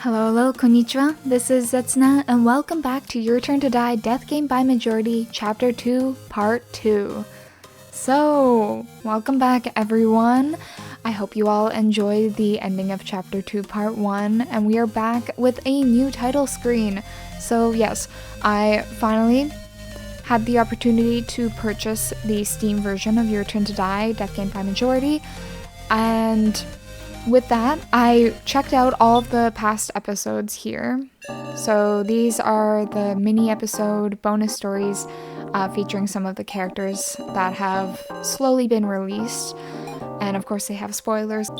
Hello, konnichiwa. This is Setsuna, and welcome back to Your Turn to Die Death Game by Majority, Chapter 2, Part 2. So, welcome back everyone. I hope you all enjoyed the ending of Chapter 2, Part 1, and we are back with a new title screen. So yes, I finally had the opportunity to purchase the Steam version of Your Turn to Die Death Game by Majority, and with that, I checked out all of the past episodes here. So these are the mini episode bonus stories featuring some of the characters that have slowly been released. And of course they have spoilers.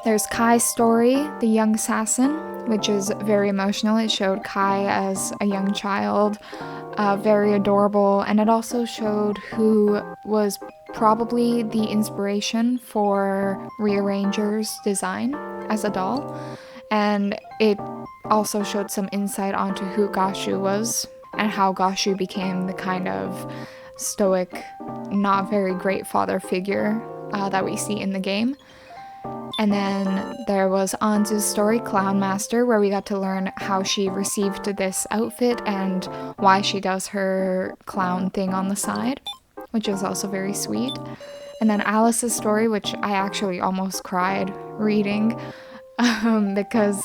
There's Kai's story, The Young Assassin, which is very emotional. It showed Kai as a young child, very adorable, and it also showed who was probably the inspiration for Rearranger's design as a doll, and it also showed some insight onto who Gashu was and how Gashu became the kind of stoic, not very great father figure that we see in the game. And then there was Anzu's story, Clown Master, where we got to learn how she received this outfit and why she does her clown thing on the side, which is also very sweet. And then Alice's story, which I actually almost cried reading, because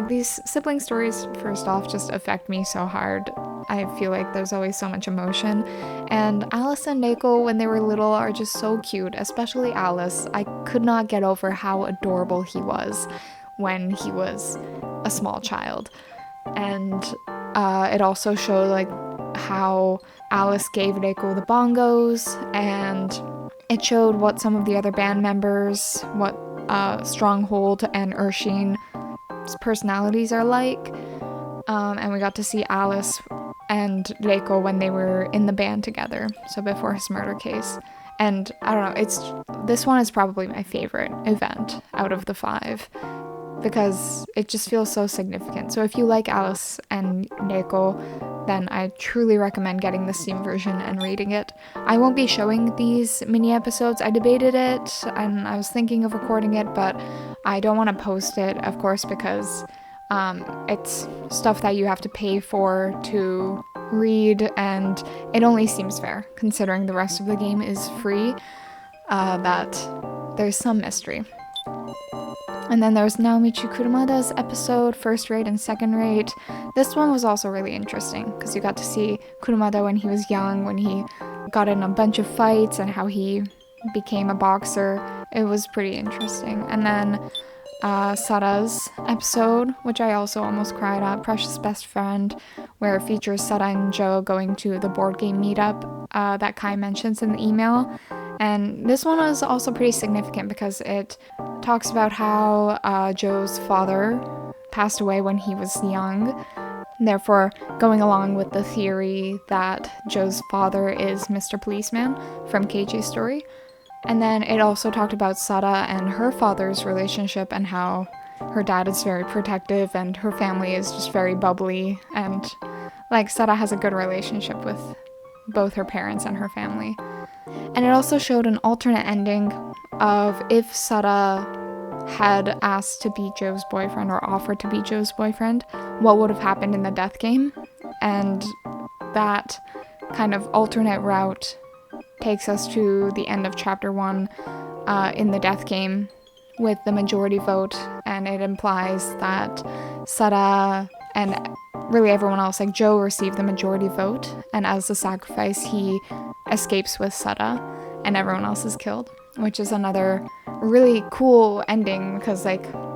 these sibling stories, first off, just affect me so hard. I feel like there's always so much emotion, and Alice and Reko when they were little are just so cute, especially Alice. I could not get over how adorable he was when he was a small child. And it also showed how Alice gave Reko the bongos, and it showed what some of the other band members, what Stronghold and Urshine's personalities are like, and we got to see Alice and Reko when they were in the band together, so before his murder case. And I don't know, this one is probably my favorite event out of the 5, because it just feels so significant. So if you like Alice and Reko, then I truly recommend getting the Steam version and reading it. I won't be showing these mini episodes. I debated it and I was thinking of recording it, but I don't want to post it, of course, because it's stuff that you have to pay for to read, and it only seems fair, considering the rest of the game is free, that there's some mystery. And then there's Naomichi Kurumada's episode, First Rate and Second Rate. This one was also really interesting, because you got to see Kurumada when he was young, when he got in a bunch of fights, and how he became a boxer. It was pretty interesting. And then Sara's episode, which I also almost cried at, Precious Best Friend, where it features Sara and Joe going to the board game meetup that Kai mentions in the email. And this one was also pretty significant because it talks about how Joe's father passed away when he was young, therefore going along with the theory that Joe's father is Mr. Policeman from Keiichi's story. And then it also talked about Sara and her father's relationship, and how her dad is very protective and her family is just very bubbly, and Sara has a good relationship with both her parents and her family. And it also showed an alternate ending of if Sara had asked to be Joe's boyfriend, or offered to be Joe's boyfriend, what would have happened in the death game. And that kind of alternate route takes us to the end of Chapter 1 in the death game with the majority vote, and it implies that Sara and really everyone else, Joe, received the majority vote, and as a sacrifice he escapes with Sara and everyone else is killed, which is another really cool ending, because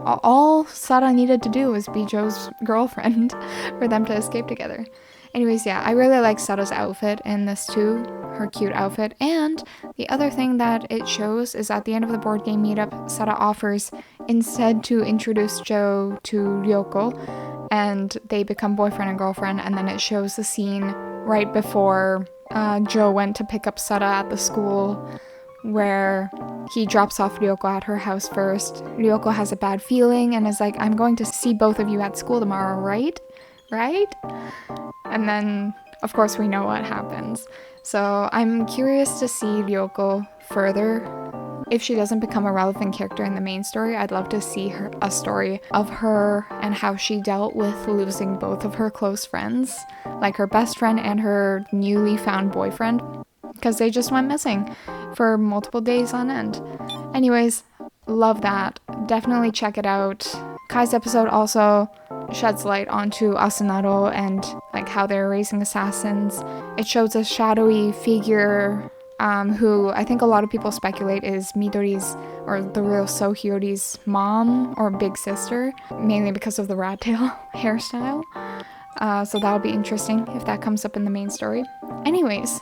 all Sara needed to do was be Joe's girlfriend for them to escape together. Anyways, yeah, I really like Sara's outfit in this too, her cute outfit. And the other thing that it shows is at the end of the board game meetup, Sara offers instead to introduce Joe to Ryoko, and they become boyfriend and girlfriend. And then it shows the scene right before Joe went to pick up Sara at the school, where he drops off Ryoko at her house first. Ryoko has a bad feeling and is like, I'm going to see both of you at school tomorrow, right? And then, of course, we know what happens. So I'm curious to see Ryoko further if she doesn't become a relevant character in the main story, I'd love to see a story of her and how she dealt with losing both of her close friends, like her best friend and her newly found boyfriend, because they just went missing for multiple days on end. Anyways, love that. Definitely check it out. Kai's episode also sheds light onto Asunaro and like how they're raising assassins. It shows a shadowy figure who I think a lot of people speculate is Midori's, or the real Sohyori's mom or big sister, mainly because of the rat tail hairstyle. So that'll be interesting if that comes up in the main story. Anyways,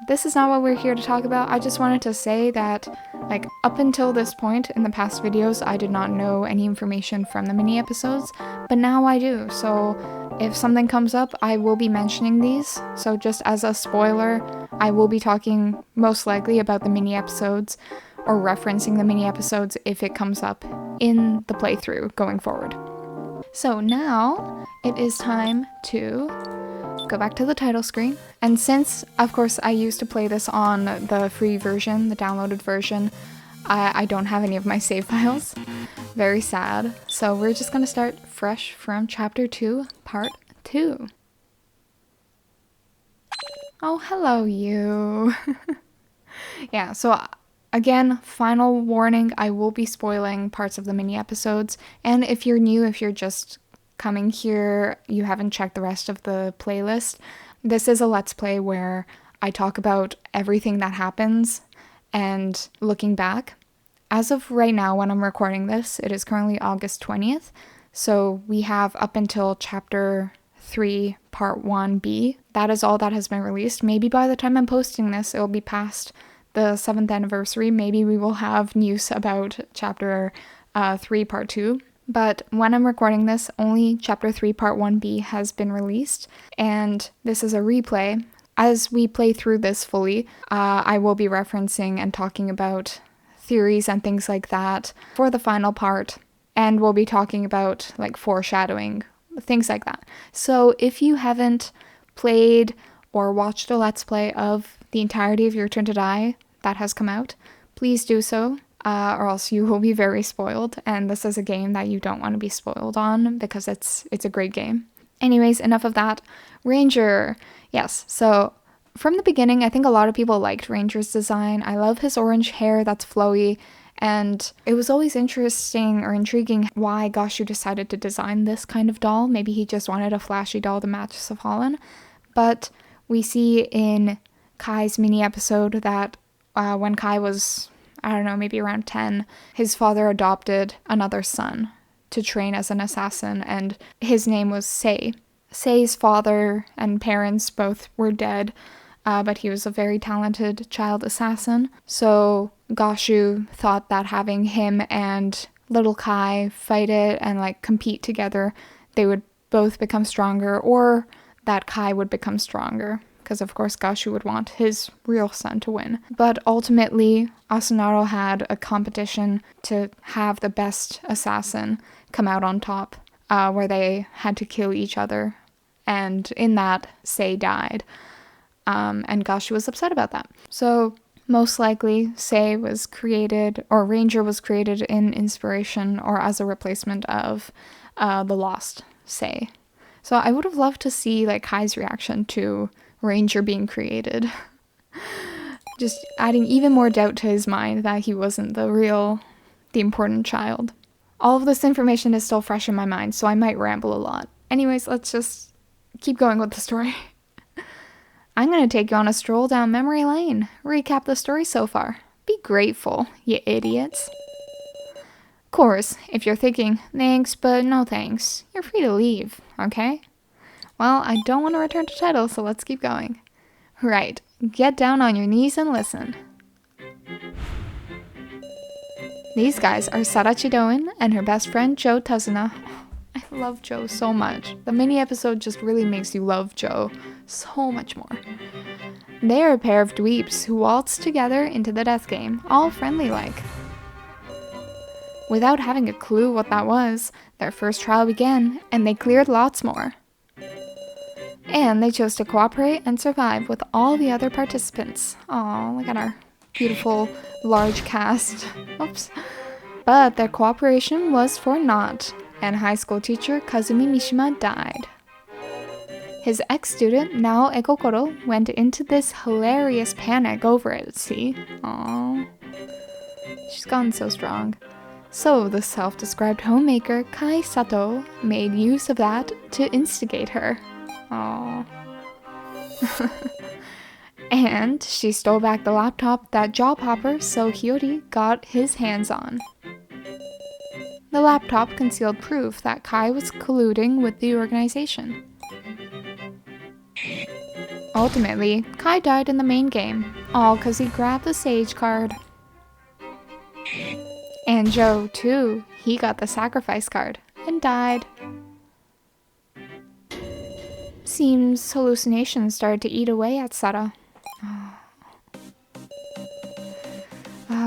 this is not what we're here to talk about. I just wanted to say that, like, up until this point in the past videos, I did not know any information from the mini episodes, but now I do. So if something comes up, I will be mentioning these. So just as a spoiler, I will be talking most likely about the mini episodes or referencing the mini episodes if it comes up in the playthrough going forward. So now it is time to go back to the title screen. And since, of course, I used to play this on the free version, the downloaded version, I don't have any of my save files. Very sad. So we're just gonna start fresh from chapter 2, part 2. Oh, hello, you. Yeah, so again, final warning, I will be spoiling parts of the mini episodes. And if you're new, if you're just coming here, you haven't checked the rest of the playlist, this is a Let's Play where I talk about everything that happens and looking back. As of right now, when I'm recording this, it is currently August 20th, so we have up until chapter 3, part 1b. That is all that has been released. Maybe by the time I'm posting this, it'll be past the 7th anniversary. Maybe we will have news about chapter 3, part 2. But when I'm recording this, only chapter 3, part 1b has been released, and this is a replay. As we play through this fully, I will be referencing and talking about theories and things like that for the final part, and we'll be talking about like foreshadowing, things like that. So if you haven't played or watched a Let's Play of the entirety of Your Turn to Die that has come out, please do so, or else you will be very spoiled, and this is a game that you don't want to be spoiled on because it's a great game. Anyways, enough of that. Ranger. Yes, so from the beginning, I think a lot of people liked Ranger's design. I love his orange hair that's flowy, and it was always interesting or intriguing why Gashu decided to design this kind of doll. Maybe he just wanted a flashy doll to match Safalin. But we see in Kai's mini episode that when Kai was, I don't know, maybe around 10, his father adopted another son to train as an assassin, and his name was Sei. Sei's father and parents both were dead, but he was a very talented child assassin. So Gashu thought that having him and little Kai fight it and like compete together, they would both become stronger, or that Kai would become stronger, because of course Gashu would want his real son to win. But ultimately, Asunaro had a competition to have the best assassin come out on top, where they had to kill each other. And in that, Sei died. And Gashu was upset about that. So most likely, Sei was created, or Ranger was created in inspiration or as a replacement of the lost Sei. So I would have loved to see like Kai's reaction to Ranger being created. Just adding even more doubt to his mind that he wasn't the important child. All of this information is still fresh in my mind, so I might ramble a lot. Anyways, let's just keep going with the story. I'm going to take you on a stroll down memory lane, recap the story so far. Be grateful, you idiots. Of course, if you're thinking, thanks, but no thanks, you're free to leave, okay? Well, I don't want to return to title, so let's keep going. Right, get down on your knees and listen. These guys are Sarachi Doen and her best friend Joe Tazuna. I love Joe so much. The mini episode just really makes you love Joe so much more. They are a pair of dweeps who waltz together into the death game, all friendly-like. Without having a clue what that was, their first trial began, and they cleared lots more. And they chose to cooperate and survive with all the other participants. Aw, look at our beautiful large cast. Oops. But their cooperation was for naught, and high school teacher Kazumi Mishima died. His ex-student, Nao Ekokoro, went into this hilarious panic over it, see? Aww. She's gotten so strong. So the self-described homemaker Kai Sato made use of that to instigate her. Aww. And she stole back the laptop that job hopper So Hiyori got his hands on. The laptop concealed proof that Kai was colluding with the organization. Ultimately, Kai died in the main game, all because he grabbed the Sage card. And Joe, too, he got the Sacrifice card and died. Seems hallucinations started to eat away at Sara.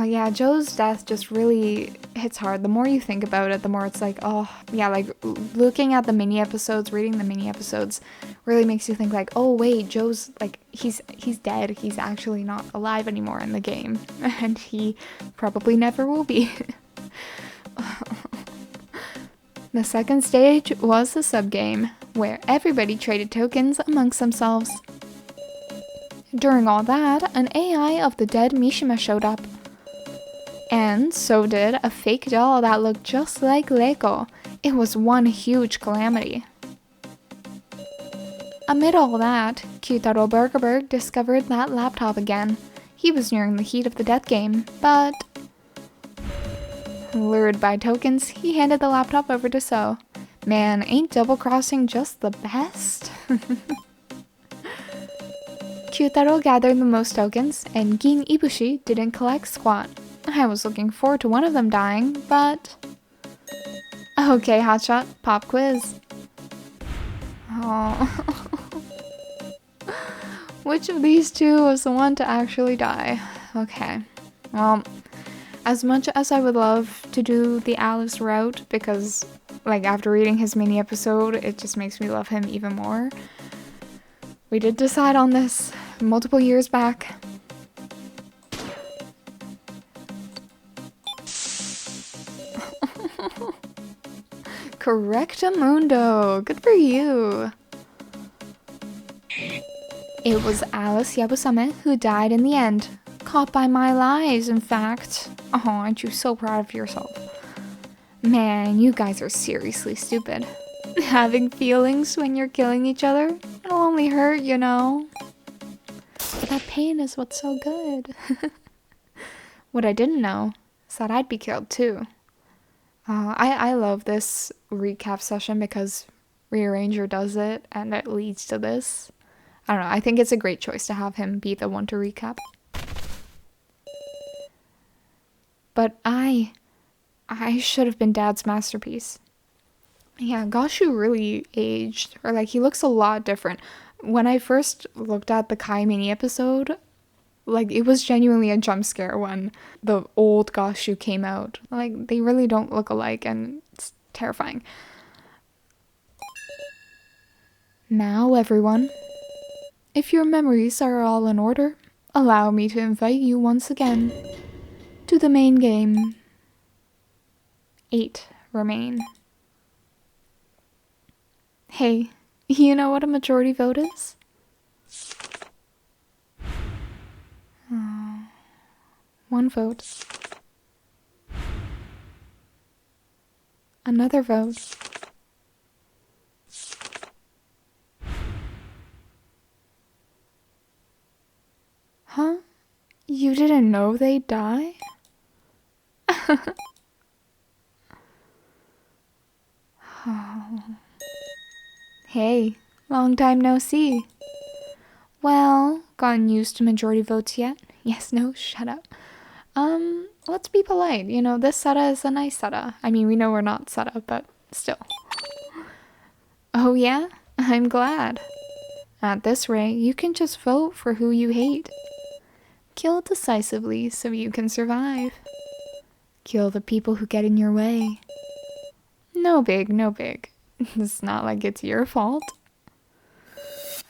Yeah, Joe's death just really hits hard. The more you think about it, the more it's like, oh, yeah, like looking at the mini episodes, reading the mini episodes really makes you think like, oh wait, Joe's like, he's dead. He's actually not alive anymore in the game. And he probably never will be. The second stage was the subgame, where everybody traded tokens amongst themselves. During all that, an AI of the dead Mishima showed up. And so did a fake doll that looked just like Reko. It was one huge calamity. Amid all that, Q-Taro Burgerberg discovered that laptop again. He was nearing the heat of the death game, but lured by tokens, he handed the laptop over to So. Man, ain't double-crossing just the best? Q-Taro gathered the most tokens, and Gin Ibushi didn't collect squat. I was looking forward to one of them dying, but... Okay, hotshot, pop quiz. Oh. Which of these two was the one to actually die? Okay, well, as much as I would love to do the Alice route, because, like, after reading his mini episode, it just makes me love him even more. We did decide on this multiple years back. Correctamundo! Good for you! It was Alice Yabusame who died in the end. Caught by my lies, in fact. Oh, aren't you so proud of yourself? Man, you guys are seriously stupid. Having feelings when you're killing each other? It'll only hurt, you know. But that pain is what's so good. What I didn't know is that I'd be killed too. I love this recap session because Rearranger does it and it leads to this. I don't know, I think it's a great choice to have him be the one to recap. But I should have been Dad's masterpiece. Yeah, Gashu really aged, or like he looks a lot different. When I first looked at the Kai mini episode, like it was genuinely a jump scare when the old Gashu came out. Like they really don't look alike and it's terrifying. Now everyone, if your memories are all in order, allow me to invite you once again to the main game. 8 remain. Hey, you know what a majority vote is? Oh, 1 vote. Another vote. Huh? You didn't know they'd die? Oh. Hey, long time no see. Well, gotten used to majority votes yet? Yes, no, shut up. Let's be polite. You know, this Sara is a nice Sara. I mean, we know we're not Sara, but still. Oh yeah? I'm glad. At this rate, you can just vote for who you hate. Kill decisively so you can survive. Kill the people who get in your way. No big, no big. It's not like it's your fault.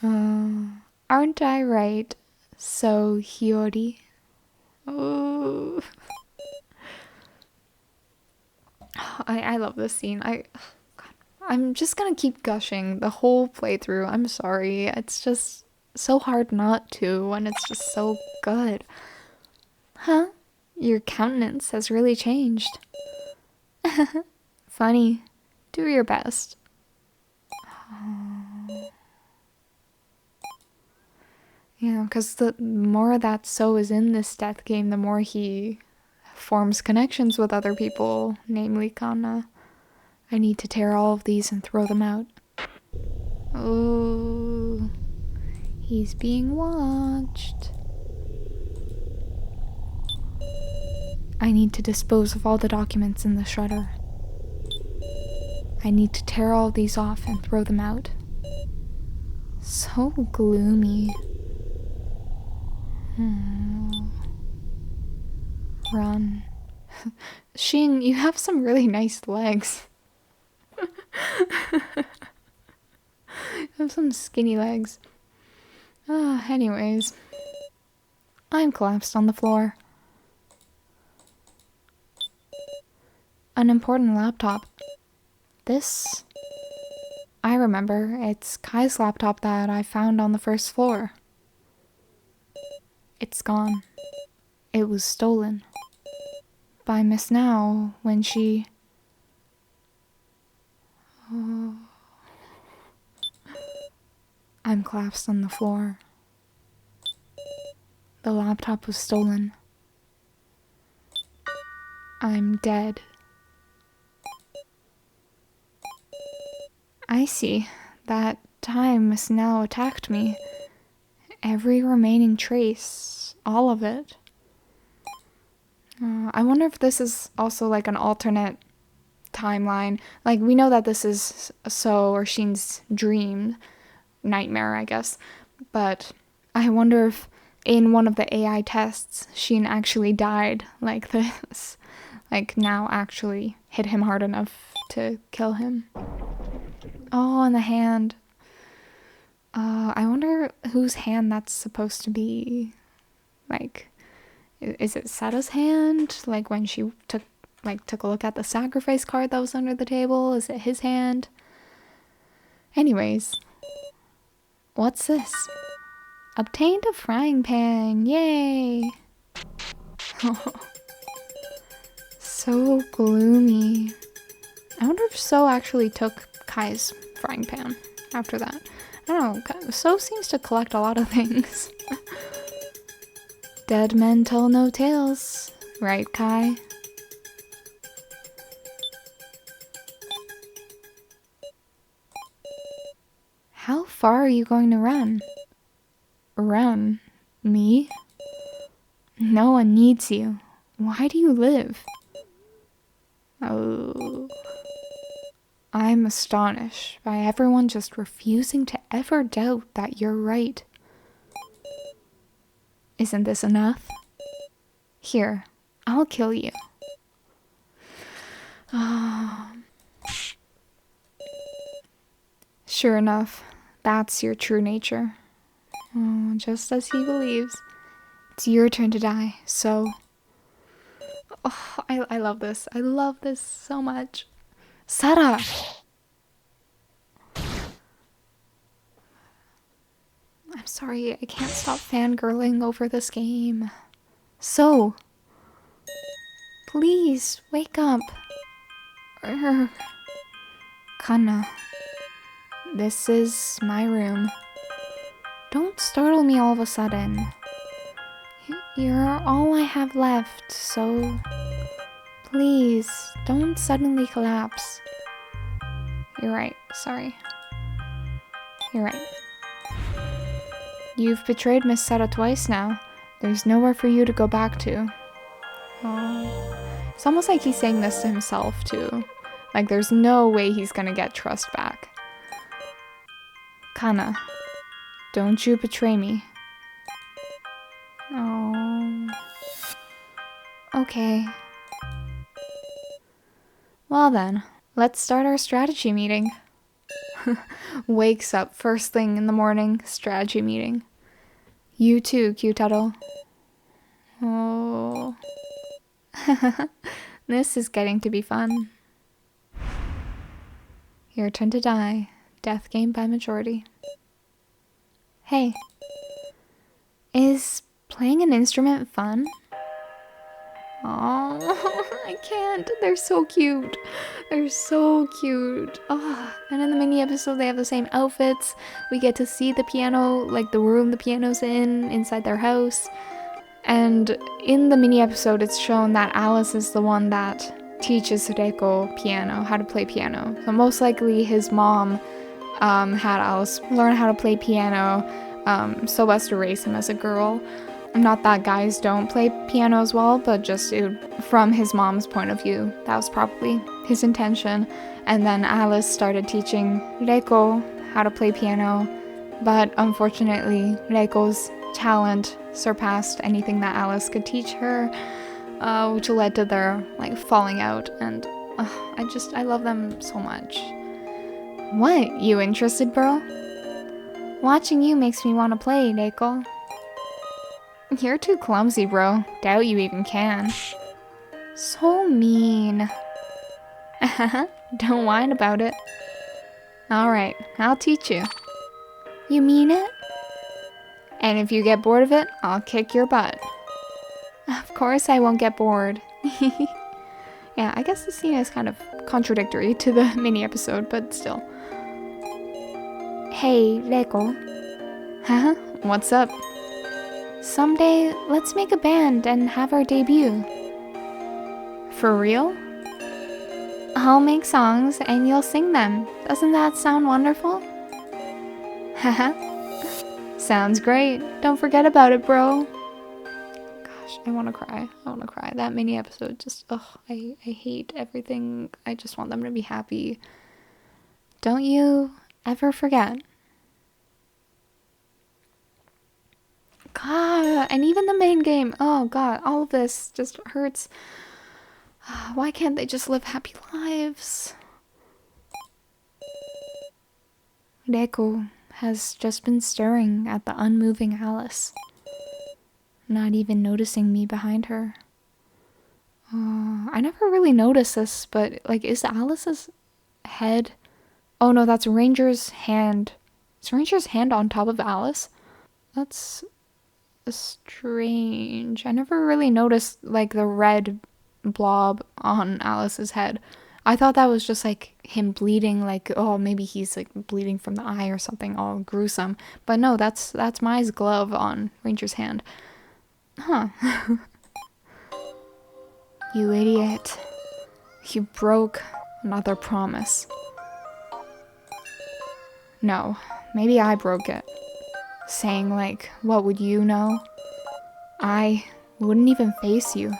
Aren't I right, So Hiyori? Oh. I love this scene. I'm just gonna keep gushing the whole playthrough. I'm sorry. It's just so hard not to when it's just so good. Huh? Your countenance has really changed. Funny. Do your best. Yeah, because the more that So is in this death game, the more he forms connections with other people, namely Kana. I need to tear all of these and throw them out. Oh, he's being watched. I need to dispose of all the documents in the shredder. I need to tear all these off and throw them out. So gloomy. Run. Shin, you have some really nice legs. You have some skinny legs. Anyways. I'm collapsed on the floor. An important laptop. This? I remember. It's Kai's laptop that I found on the first floor. It's gone. It was stolen. By Miss Now when she... Oh. I'm collapsed on the floor. The laptop was stolen. I'm dead. I see. That time Miss Now attacked me. Every remaining trace. All of it. I wonder if this is also like an alternate timeline. Like, we know that this is So or Shin's dream. Nightmare, I guess. But I wonder if in one of the AI tests, Shin actually died like this. Like, now actually hit him hard enough to kill him. Oh, and the hand. I wonder whose hand that's supposed to be. Like, is it Seta's hand? Like when she took a look at the sacrifice card that was under the table? Is it his hand? Anyways. What's this? Obtained a frying pan. Yay! So gloomy. I wonder if So actually took Kai's frying pan after that. I don't know. So seems to collect a lot of things. Dead men tell no tales. Right, Kai? How far are you going to run? Run? Me? No one needs you. Why do you live? Oh. I'm astonished by everyone just refusing to ever doubt that you're right. Isn't this enough? Here, I'll kill you. Sure enough, that's your true nature. Oh, just as he believes. It's your turn to die, So. Oh, I love this. I love this so much. Seta! I'm sorry, I can't stop fangirling over this game. So. Please, wake up. Kana. This is my room. Don't startle me all of a sudden. You're all I have left, So. Please, don't suddenly collapse. You're right, sorry. You're right. You've betrayed Miss Seta twice now. There's nowhere for you to go back to. Oh. It's almost like he's saying this to himself, too. Like, there's no way he's gonna get trust back. Kana, don't you betray me. Oh. Okay. Well then, let's start our strategy meeting. Wakes up first thing in the morning, strategy meeting. You too, Q-Taro. Oh. This is getting to be fun. Your turn to die. Death game by majority. Hey. Is playing an instrument fun? Oh, I can't. They're so cute. They're so cute. Oh, and in the mini episode, they have the same outfits. We get to see the piano, like the room the piano's in, inside their house. And in the mini episode, it's shown that Alice is the one that teaches Reko piano, how to play piano. So most likely his mom had Alice learn how to play piano so as to raise him as a girl. Not that guys don't play piano as well, but just from his mom's point of view, that was probably his intention. And then Alice started teaching Reko how to play piano, but unfortunately, Reko's talent surpassed anything that Alice could teach her, which led to their falling out. And I love them so much. What? You interested, bro? Watching you makes me want to play, Reko. You're too clumsy, bro. Doubt you even can. So mean. Don't whine about it. Alright, I'll teach you. You mean it? And if you get bored of it, I'll kick your butt. Of course I won't get bored. Yeah, I guess the scene is kind of contradictory to the mini episode, but still. Hey, Reko. Huh? What's up? Someday, let's make a band and have our debut. For real? I'll make songs and you'll sing them. Doesn't that sound wonderful? Haha. Sounds great. Don't forget about it, bro. Gosh, I want to cry. I want to cry. That mini episode just, I hate everything. I just want them to be happy. Don't you ever forget. God, and even the main game. Oh god, all of this just hurts. Why can't they just live happy lives? Reko has just been staring at the unmoving Alice, not even noticing me behind her. I never really noticed this, but is Alice's head? Oh no, that's Ranger's hand. Is Ranger's hand on top of Alice? That's strange. I never really noticed the red blob on Alice's head. I thought that was just him bleeding, oh maybe he's bleeding from the eye or something all gruesome. But no, that's Mai's glove on Ranger's hand. Huh. You idiot. You broke another promise. No, maybe I broke it. Saying what would you know? I wouldn't even face you.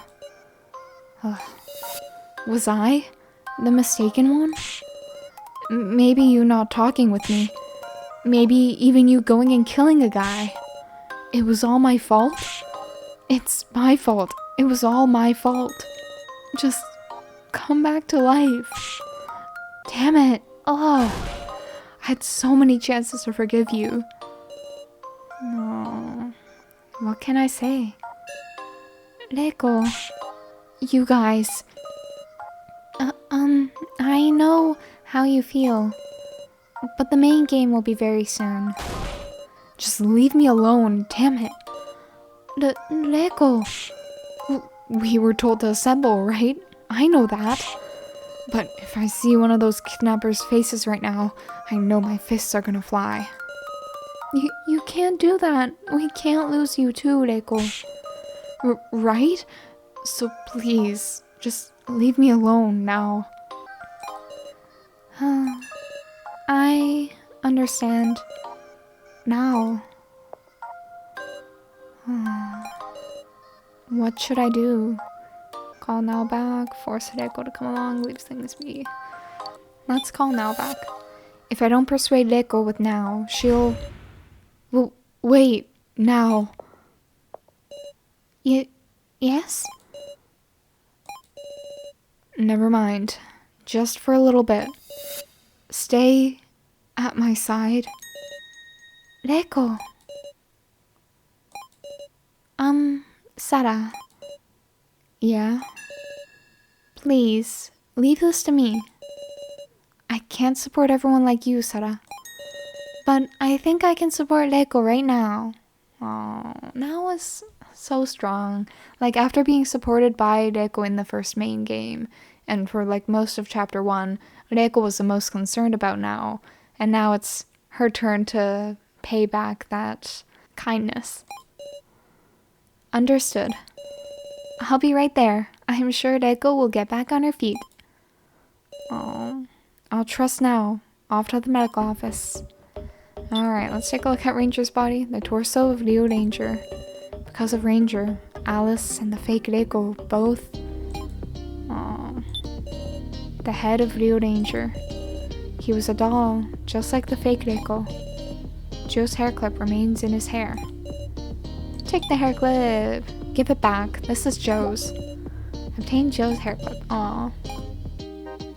Was I the mistaken one? Maybe you not talking with me. Maybe even you going and killing a guy. It was all my fault? It's my fault. It was all my fault. Just come back to life. Damn it. Oh, I had so many chances to forgive you. No. What can I say? Reko. You guys. I know how you feel. But the main game will be very soon. Just leave me alone, damn it. Reko. We were told to assemble, right? I know that. But if I see one of those kidnappers' faces right now, I know my fists are gonna fly. You can't do that. We can't lose you too, Reko. Right? So please, just leave me alone now. I understand now. What should I do? Call Now back, force Reko to come along, leave things be. Let's call Now back. If I don't persuade Reko with Now, she'll... Well, wait, Now. Yes? Never mind. Just for a little bit. Stay at my side. Reko. Sara. Yeah? Please, leave this to me. I can't support everyone like you, Sara. But I think I can support Reko right now. Oh, that was so strong. Like, after being supported by Reko in the first main game, and for like most of chapter 1, Reko was the most concerned about now. And now it's her turn to pay back that kindness. Understood. I'll be right there. I'm sure Reko will get back on her feet. Oh, I'll trust now. Off to the medical office. Alright, let's take a look at Ranger's body. The torso of Rio Ranger. Because of Ranger, Alice and the fake Reko both... Aww. The head of Rio Ranger. He was a doll, just like the fake Reko. Joe's hair clip remains in his hair. Take the hair clip. Give it back. This is Joe's. Obtain Joe's hair clip. Aww.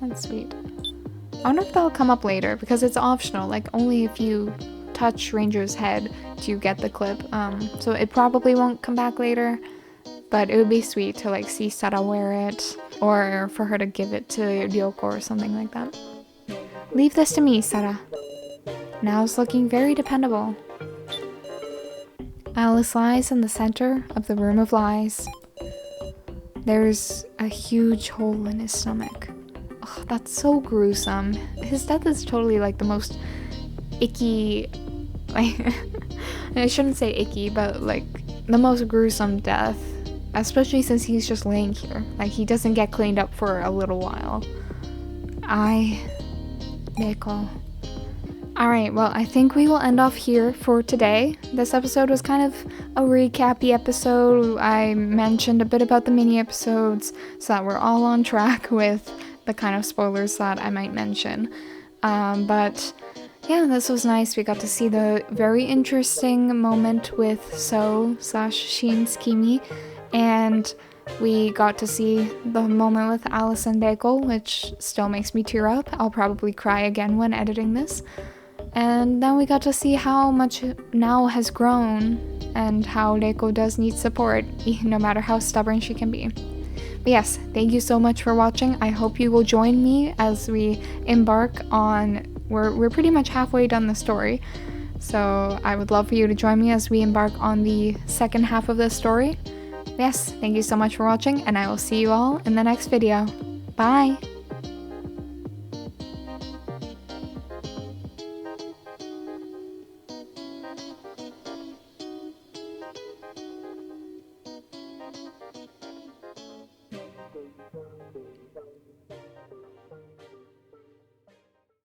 That's sweet. I wonder if that'll come up later, because it's optional, like only if you touch Ranger's head do you get the clip, so it probably won't come back later, but it would be sweet to like see Sara wear it, or for her to give it to Ryoko or something like that. Leave this to me, Sara. Now's looking very dependable. Alice lies in the center of the room of lies. There's a huge hole in his stomach. Ugh, that's so gruesome. His death is totally like the most icky, like, I shouldn't say icky, but like the most gruesome death, especially since he's just laying here. Like, he doesn't get cleaned up for a little while. Reko. Alright, well, I think we will end off here for today. This episode was kind of a recappy episode. I mentioned a bit about the mini episodes so that we're all on track with the kind of spoilers that I might mention. But yeah, this was nice. We got to see the very interesting moment with So/Shin's Kimi, and we got to see the moment with Alice and Reko, which still makes me tear up. I'll probably cry again when editing this. And then we got to see how much Nao has grown and how Reko does need support, no matter how stubborn she can be. But yes, thank you so much for watching. I hope you will join me as we embark on... We're pretty much halfway done the story. So I would love for you to join me as we embark on the second half of the story. Yes, thank you so much for watching, and I will see you all in the next video. Bye!